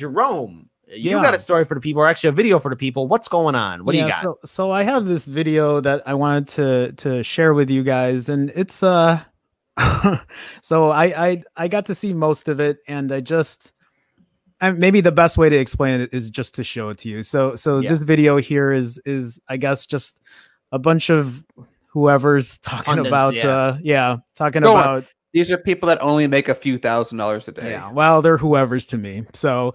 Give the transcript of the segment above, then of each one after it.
Jerome, you got a story for the people, or actually a video for the people. What's going on? What do you got? So I have this video that I wanted to share with you guys, and it's so I got to see most of it, and maybe the best way to explain it is just to show it to you. So this video here is I guess just a bunch of whoever's talking Pundits, about talking about. These are people that only make a few $1,000s a day. Yeah, well, they're whoever's to me. So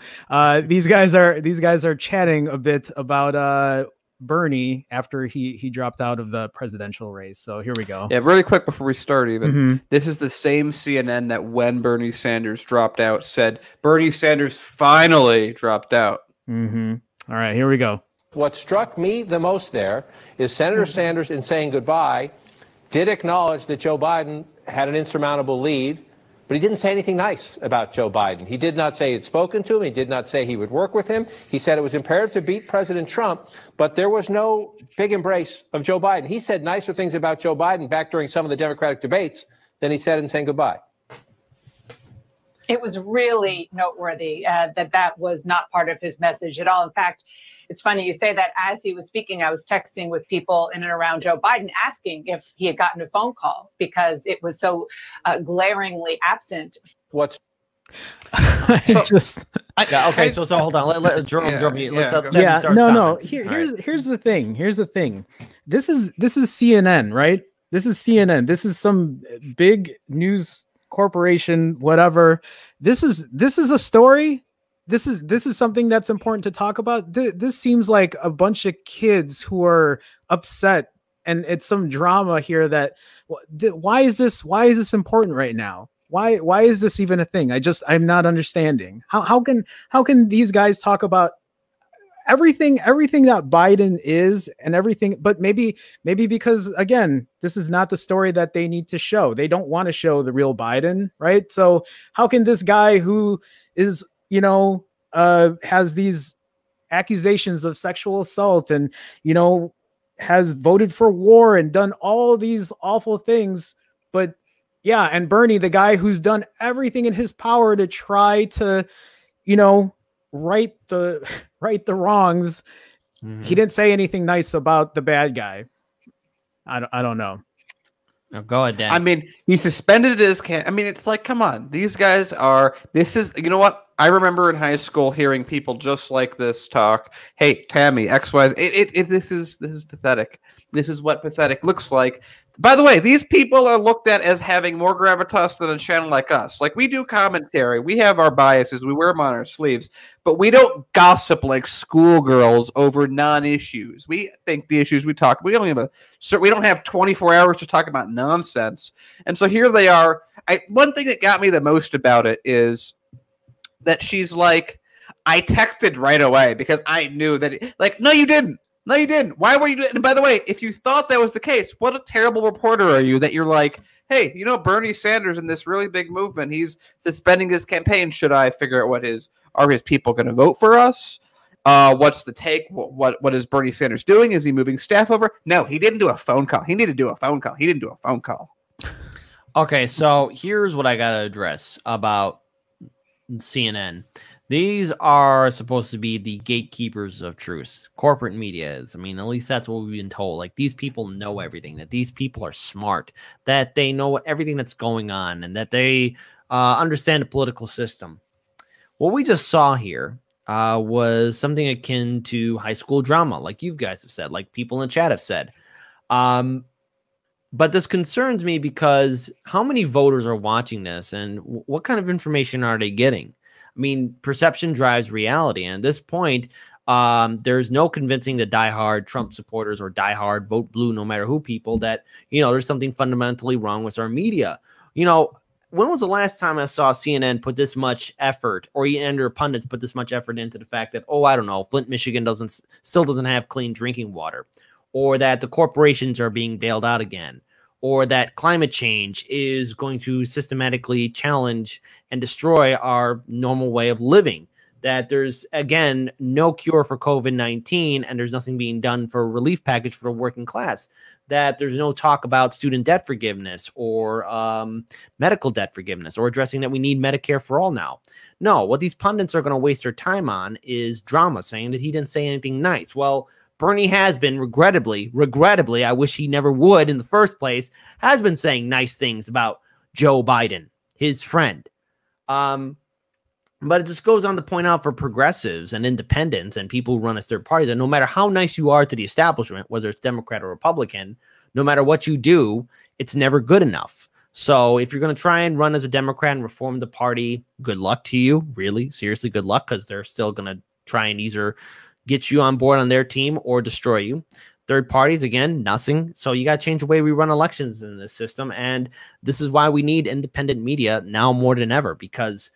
these guys are chatting a bit about Bernie after he dropped out of the presidential race. So here we go. Yeah, really quick before we start even. This is the same CNN that when Bernie Sanders dropped out said Bernie Sanders finally dropped out. All right, here we go. What struck me the most there is Senator Sanders, in saying goodbye, did acknowledge that Joe Biden had an insurmountable lead, but he didn't say anything nice about Joe Biden. He did not say he'd spoken to him. He did not say he would work with him. He said it was imperative to beat President Trump, but there was no big embrace of Joe Biden. He said nicer things about Joe Biden back during some of the Democratic debates than he said in saying goodbye. It was really noteworthy that was not part of his message at all. In fact, it's funny you say that. As he was speaking, I was texting with people in and around Joe Biden asking if he had gotten a phone call because it was so glaringly absent. So hold on. Let Jerome. Here's the thing. This is CNN, right? This is CNN. This is some big news corporation, whatever. This is a story. This is something that's important to talk about. This seems like a bunch of kids who are upset, and it's some drama here. Why is this important right now? Why is this even a thing? I'm not understanding. How can these guys talk about everything that Biden is and everything, but maybe because again, this is not the story that they need to show. They don't want to show the real Biden, right? So how can this guy who is, has these accusations of sexual assault and, has voted for war and done all these awful things, but yeah, and Bernie, the guy who's done everything in his power to try to, right the wrongs. He didn't say anything nice about the bad guy. I don't know. No, go ahead, Dan. I mean, he suspended his it's like, come on, these guys you know what? I remember in high school hearing people just like this talk. Hey, Tammy, XY. This is pathetic. This is what pathetic looks like. By the way, these people are looked at as having more gravitas than a channel like us. Like, we do commentary. We have our biases. We wear them on our sleeves. But we don't gossip like schoolgirls over non-issues. We think the issues we talk, we don't have 24 hours to talk about nonsense. And so here they are. One thing that got me the most about it is that she's like, I texted right away because I knew that, no, you didn't. No, you didn't. Why were you doing? And by the way, if you thought that was the case, what a terrible reporter are you that you're like, hey, Bernie Sanders in this really big movement, he's suspending his campaign. Should I figure out are his people going to vote for us? What's the take? What is Bernie Sanders doing? Is he moving staff over? No, he didn't do a phone call. He needed to do a phone call. He didn't do a phone call. Okay, so here's what I got to address about CNN. These are supposed to be the gatekeepers of truth. Corporate media is. At least that's what we've been told. Like, these people know everything, that these people are smart, that they know everything that's going on, and that they understand the political system. What we just saw here was something akin to high school drama, like you guys have said, like people in the chat have said. But this concerns me because how many voters are watching this, and what kind of information are they getting? Perception drives reality. And at this point, there's no convincing the diehard Trump supporters or diehard vote blue, no matter who people, that, there's something fundamentally wrong with our media. When was the last time I saw CNN put this much effort, or their pundits put this much effort into the fact that, I don't know, Flint, Michigan still doesn't have clean drinking water, or that the corporations are being bailed out again, or that climate change is going to systematically challenge and destroy our normal way of living. that there's, again, no cure for COVID-19 and there's nothing being done for a relief package for the working class, that there's no talk about student debt forgiveness or medical debt forgiveness or addressing that we need Medicare for all now. No, what these pundits are going to waste their time on is drama, saying that he didn't say anything nice. Well, Bernie has been, regrettably, I wish he never would in the first place, has been saying nice things about Joe Biden, his friend. But it just goes on to point out for progressives and independents and people who run as third parties that no matter how nice you are to the establishment, whether it's Democrat or Republican, no matter what you do, it's never good enough. So if you're going to try and run as a Democrat and reform the party, good luck to you. Really, seriously, good luck, because they're still going to try and either get you on board on their team or destroy you. Third parties, again, nothing. So you got to change the way we run elections in this system. And this is why we need independent media now more than ever, because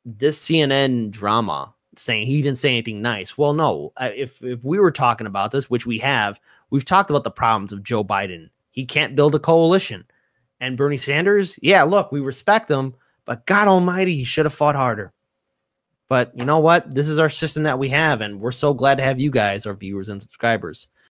this CNN drama saying he didn't say anything nice. Well, no, if we were talking about this, which we've talked about the problems of Joe Biden. He can't build a coalition. And Bernie Sanders, yeah, look, we respect him, but God almighty, he should have fought harder. But you know what? This is our system that we have, and we're so glad to have you guys, our viewers and subscribers.